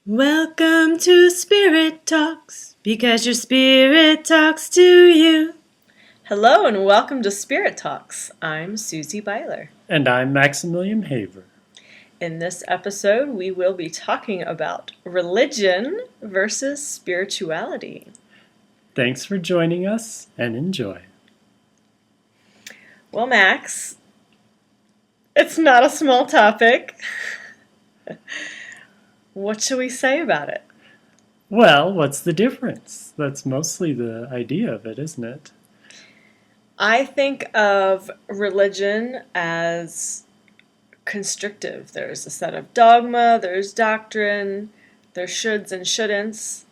Welcome to Spirit Talks, because your spirit talks to you. Hello and welcome to Spirit Talks. I'm Susie Beiler. And I'm Maximilliam Haver. In this episode, we will be talking about religion versus spirituality. Thanks for joining us and enjoy. Well, Max, it's not a small topic. What shall we say about it? Well, what's the difference? That's mostly the idea of it, isn't it? I think of religion as constrictive. There's a set of dogma, there's doctrine, there's shoulds and shouldn'ts.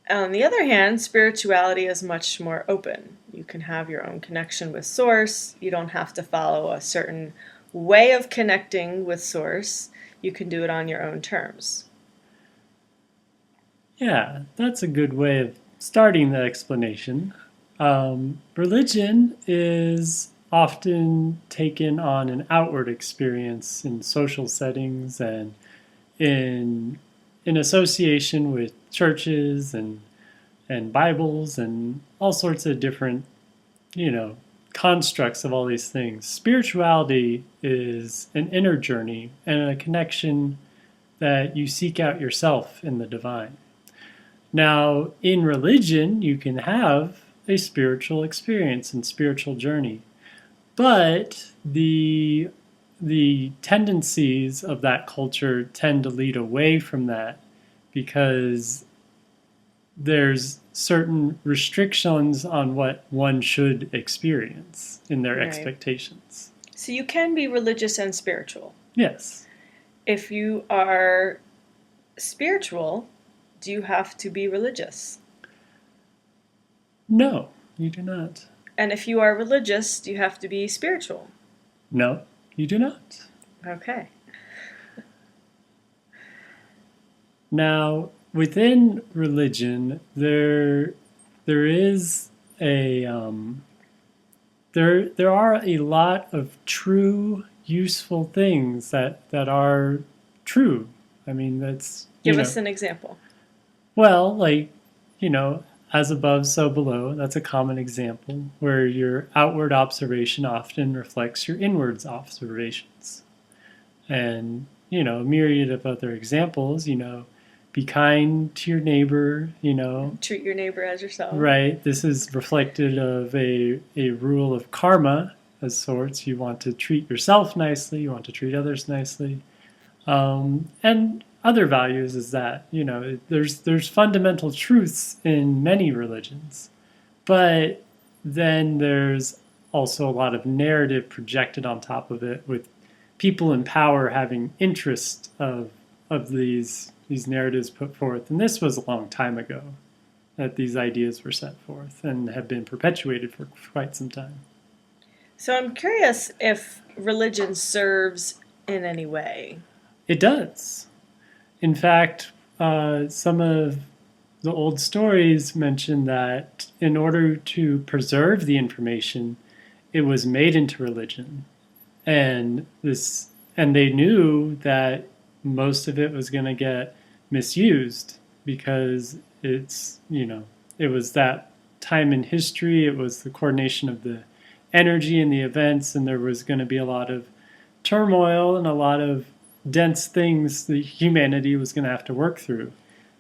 On the other hand, spirituality is much more open. You can have your own connection with Source. You don't have to follow a certain way of connecting with Source. You can do it on your own terms. Yeah, that's a good way of starting the explanation. Religion is often taken on an outward experience in social settings and in association with churches and Bibles and all sorts of different, constructs of all these things. Spirituality is an inner journey and a connection that you seek out yourself in the divine. Now, in religion, you can have a spiritual experience and spiritual journey, but the tendencies of that culture tend to lead away from that because there's certain restrictions on what one should experience in their Right. expectations. So you can be religious and spiritual. Yes. If you are spiritual, do you have to be religious? No, you do not. And if you are religious, do you have to be spiritual? No, you do not. Okay. Now, within religion, there is a there are a lot of true, useful things that are true. I mean, that's Give us an example. Well, like, as above, so below. That's a common example where your outward observation often reflects your inwards observations. And, a myriad of other examples, be kind to your neighbor, Treat your neighbor as yourself. Right. This is reflected of a rule of karma as sorts. You want to treat yourself nicely, you want to treat others nicely. And other values is that, there's fundamental truths in many religions, but then there's also a lot of narrative projected on top of it with people in power having interest of these narratives put forth. And this was a long time ago that these ideas were set forth and have been perpetuated for quite some time. So I'm curious if religion serves in any way. It does. In fact, some of the old stories mention that in order to preserve the information, it was made into religion. And they knew that most of it was going to get misused because it was that time in history, it was the coordination of the energy and the events, and there was going to be a lot of turmoil and a lot of dense things that humanity was going to have to work through.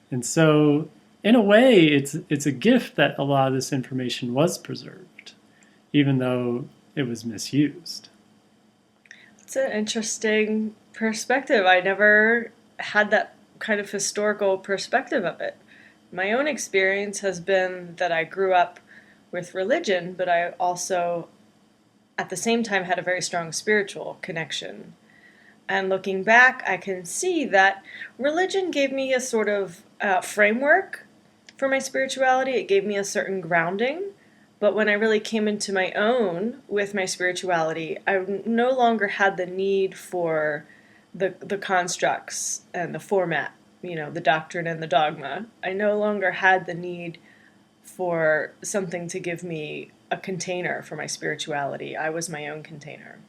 And so, in a way, it's a gift that a lot of this information was preserved, even though it was misused. It's an interesting perspective. I never had that kind of historical perspective of it. My own experience has been that I grew up with religion, but I also, at the same time, had a very strong spiritual connection. And looking back, I can see that religion gave me a sort of framework for my spirituality. It gave me a certain grounding. But when I really came into my own with my spirituality, I no longer had the need for the constructs and the format, the doctrine and the dogma. I no longer had the need for something to give me a container for my spirituality. I was my own container.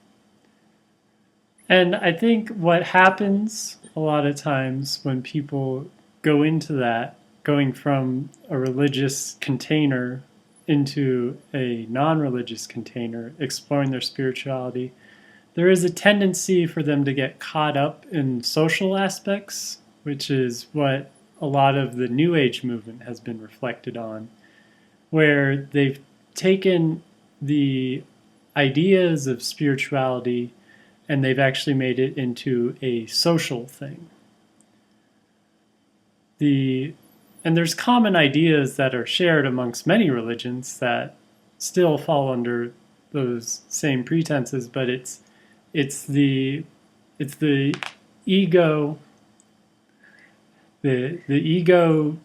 And I think what happens a lot of times when people go into that, going from a religious container into a non religious container, exploring their spirituality, there is a tendency for them to get caught up in social aspects, which is what a lot of the New Age movement has been reflected on, where they've taken the ideas of spirituality and they've actually made it into a social thing. And there's common ideas that are shared amongst many religions that still fall under those same pretenses, but it's the ego the ego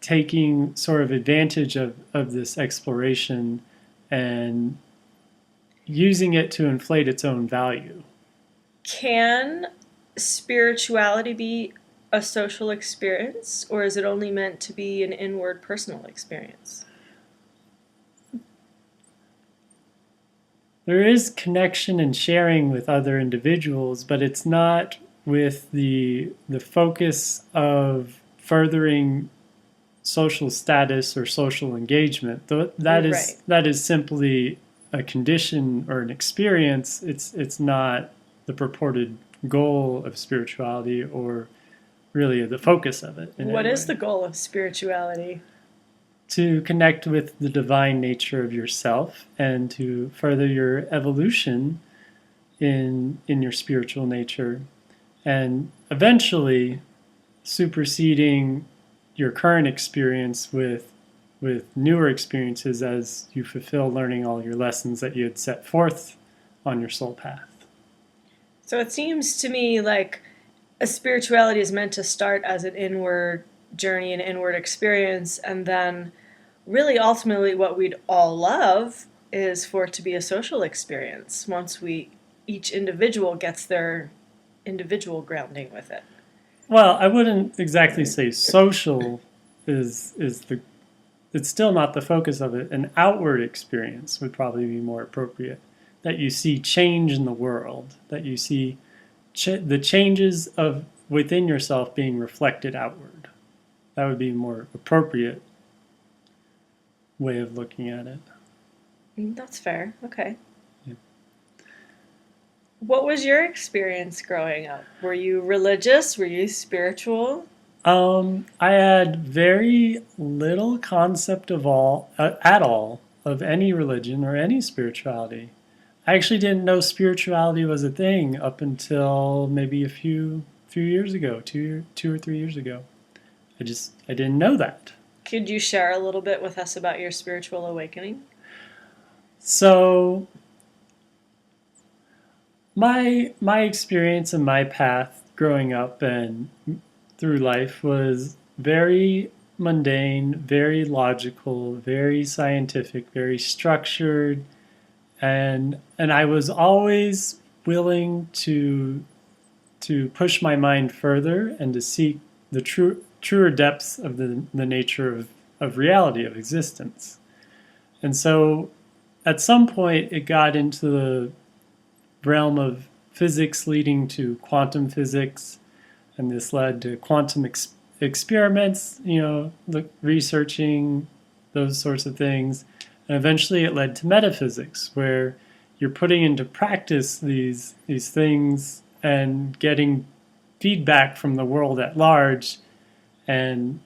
taking sort of advantage of this exploration and using it to inflate its own value. Can spirituality be a social experience, or is it only meant to be an inward personal experience? There is connection and sharing with other individuals, but it's not with the focus of furthering social status or social engagement. That is simply a condition or an experience. It's not the purported goal of spirituality or really the focus of it. What is the goal of spirituality? To connect with the divine nature of yourself and to further your evolution in your spiritual nature, and eventually superseding your current experience with newer experiences as you fulfill learning all your lessons that you had set forth on your soul path. So it seems to me like a spirituality is meant to start as an inward journey, an inward experience, and then really ultimately what we'd all love is for it to be a social experience once each individual gets their individual grounding with it. Well, I wouldn't exactly say social is it's still not the focus of it. An outward experience would probably be more appropriate. That you see change in the world, that you see the changes of within yourself being reflected outward. That would be a more appropriate way of looking at it. That's fair. Okay. Yeah. What was your experience growing up? Were you religious? Were you spiritual? I had very little concept at all of any religion or any spirituality. I actually didn't know spirituality was a thing up until maybe a few years ago, 2 or 3 years ago. I didn't know that. Could you share a little bit with us about your spiritual awakening? So my experience and my path growing up and through life was very mundane, very logical, very scientific, very structured, and I was always willing to push my mind further and to seek the truer depths of the nature of reality, of existence. And so at some point it got into the realm of physics leading to quantum physics, and this led to quantum experiments, researching those sorts of things. And eventually it led to metaphysics, where you're putting into practice these things and getting feedback from the world at large. And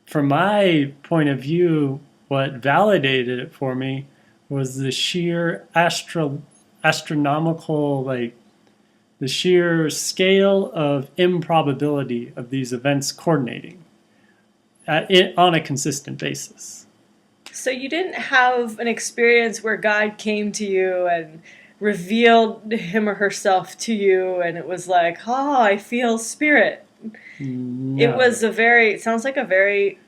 from my point of view, what validated it for me was the sheer astronomical, the sheer scale of improbability of these events coordinating on a consistent basis. So you didn't have an experience where God came to you and revealed him or herself to you and it was like, oh, I feel spirit. No. It sounds like a very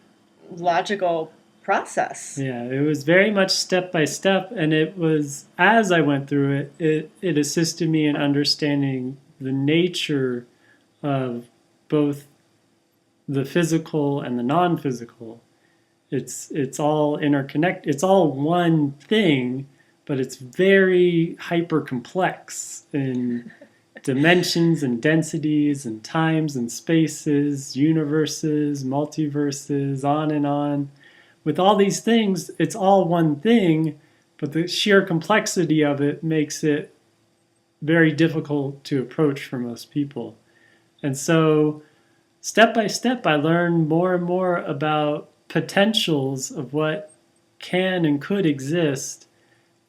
logical process. Yeah, it was very much step by step, and it was, as I went through it, it assisted me in understanding the nature of both the physical and the non-physical. It's all interconnected. It's all one thing, but it's very hyper complex dimensions and densities and times and spaces, universes, multiverses, on and on. With all these things, it's all one thing, but the sheer complexity of it makes it very difficult to approach for most people. And so, step by step, I learned more and more about potentials of what can and could exist.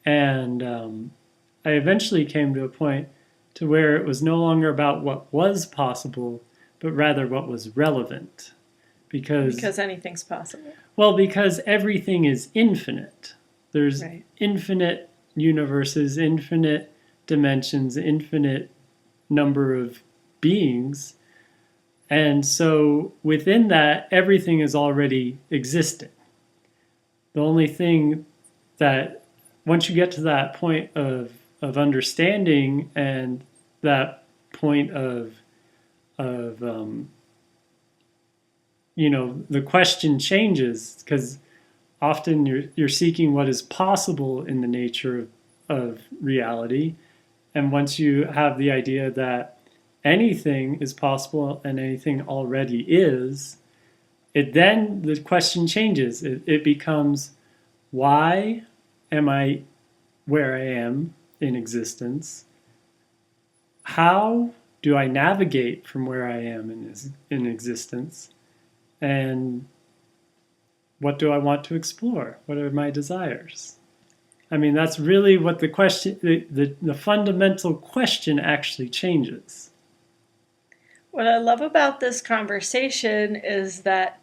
And I eventually came to a point to where it was no longer about what was possible, but rather what was relevant. Because anything's possible. Well, because everything is infinite. There's Right. infinite universes, infinite dimensions, infinite number of beings. And so within that, everything is already existing. The only thing that once you get to that point of understanding and that point of the question changes, because often you're seeking what is possible in the nature of reality, and once you have the idea that anything is possible and anything already is, then the question changes. It becomes, why am I where I am in existence? How do I navigate from where I am in existence? And what do I want to explore? What are my desires? I mean, that's really what the question, the fundamental question actually changes. What I love about this conversation is that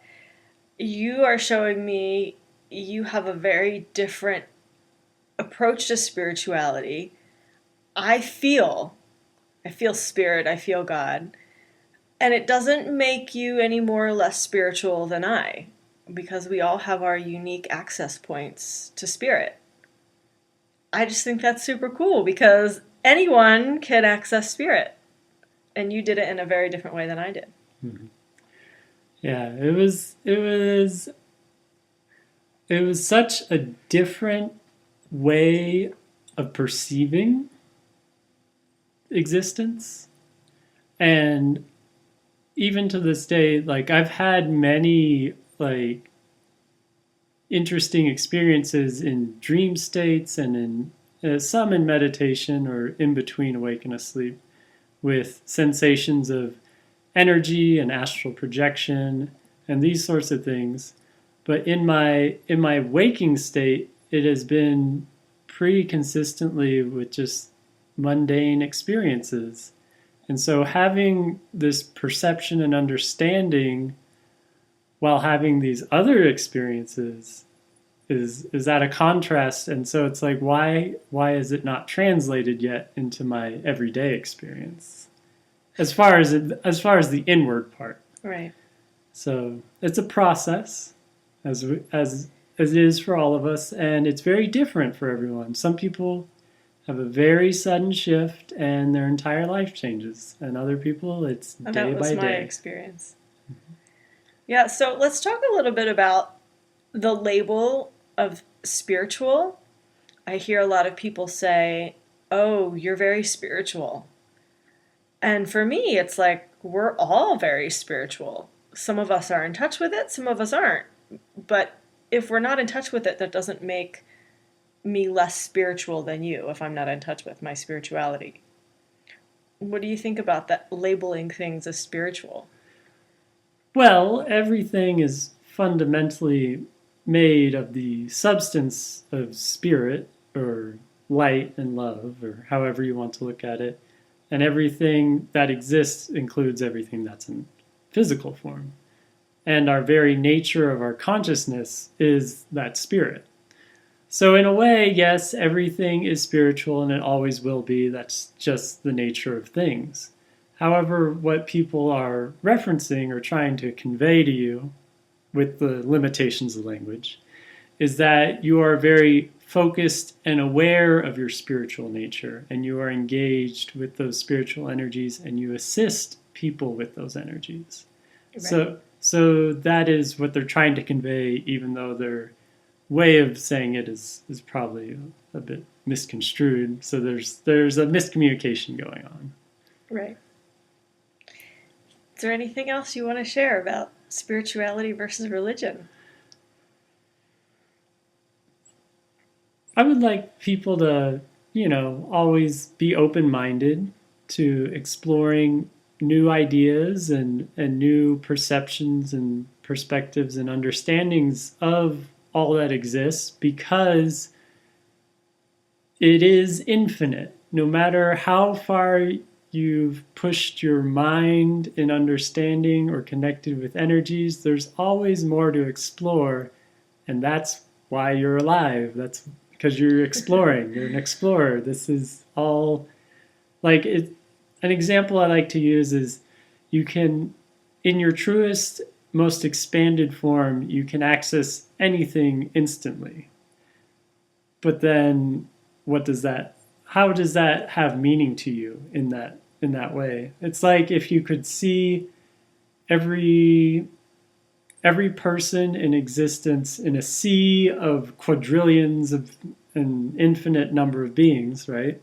you are showing me you have a very different approach to spirituality. I feel spirit, I feel God. And it doesn't make you any more or less spiritual than I, because we all have our unique access points to spirit. I just think that's super cool because anyone can access spirit. And you did it in a very different way than I did. Mm-hmm. Yeah, it was such a different way of perceiving existence. And even to this day, like, I've had many like interesting experiences in dream states and in some in meditation or in between awake and asleep, with sensations of energy and astral projection and these sorts of things. But in my waking state, it has been pretty consistently with just mundane experiences. And so having this perception and understanding while having these other experiences is at a contrast. And so it's like, why is it not translated yet into my everyday experience? As far as the inward part. Right. So it's a process, as it is for all of us, and it's very different for everyone. Some people have a very sudden shift and their entire life changes, and other people it's day by day. That was my experience. Mm-hmm. Yeah, so let's talk a little bit about the label of spiritual. I hear a lot of people say, "Oh, you're very spiritual." And for me, it's like, we're all very spiritual. Some of us are in touch with it, some of us aren't. But if we're not in touch with it, that doesn't make me less spiritual than you if I'm not in touch with my spirituality. What do you think about that, labeling things as spiritual? Well, everything is fundamentally made of the substance of spirit, or light and love, or however you want to look at it. And everything that exists includes everything that's in physical form. And our very nature of our consciousness is that spirit. So in a way, yes, everything is spiritual and it always will be. That's just the nature of things. However, what people are referencing or trying to convey to you with the limitations of language is that you are very focused and aware of your spiritual nature, and you are engaged with those spiritual energies, and you assist people with those energies. Right. So that is what they're trying to convey, even though their way of saying it is probably a bit misconstrued. So there's a miscommunication going on. Right. Is there anything else you want to share about spirituality versus religion? I would like people to, always be open minded to exploring new ideas and new perceptions and perspectives and understandings of all that exists because it is infinite. No matter how far you've pushed your mind in understanding or connected with energies, there's always more to explore. And that's why you're alive. That's because you're exploring. You're an explorer. This is all like it. An example I like to use is you can, in your truest, most expanded form, you can access anything instantly. But then what does that how does that have meaning to you in that way? It's like if you could see every every person in existence in a sea of quadrillions of an infinite number of beings, right?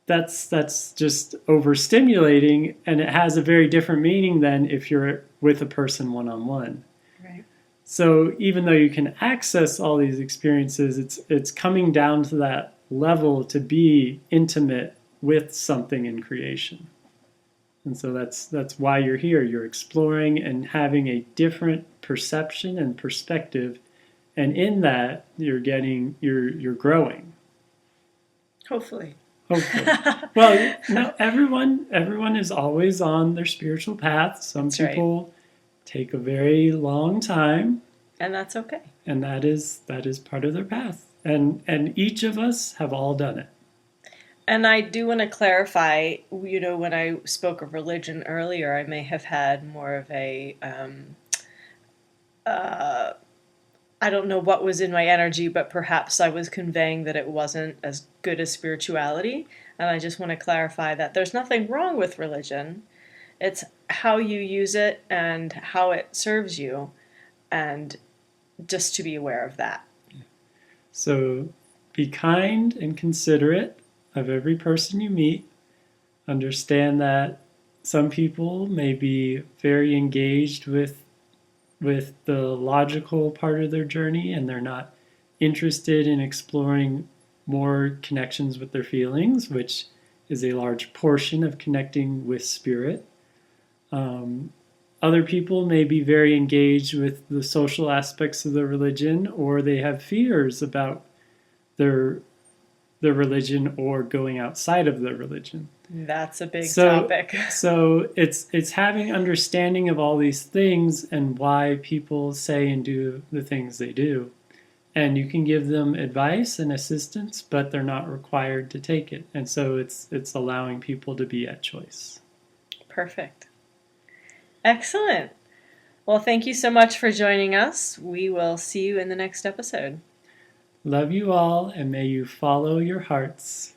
That's just overstimulating, and it has a very different meaning than if you're with a person one on one. Right. So even though you can access all these experiences, it's coming down to that level to be intimate with something in creation. And so that's why you're here. You're exploring and having a different perception and perspective, and in that you're growing. Hopefully. Hopefully. Well, no, everyone is always on their spiritual path. Some That's right. people take a very long time, And that's okay. and that is part of their path. And each of us have all done it. And I do want to clarify, when I spoke of religion earlier, I may have had more of a, I don't know what was in my energy, but perhaps I was conveying that it wasn't as good as spirituality. And I just want to clarify that there's nothing wrong with religion. It's how you use it and how it serves you, and just to be aware of that. So be kind and considerate of every person you meet. Understand that some people may be very engaged with the logical part of their journey, and they're not interested in exploring more connections with their feelings, which is a large portion of connecting with spirit. Other people may be very engaged with the social aspects of the religion, or they have fears about their religion or going outside of the religion. That's a big topic. So it's having understanding of all these things and why people say and do the things they do. And you can give them advice and assistance, but they're not required to take it. And so it's allowing people to be at choice. Perfect. Excellent. Well, thank you so much for joining us. We will see you in the next episode. Love you all, and may you follow your hearts.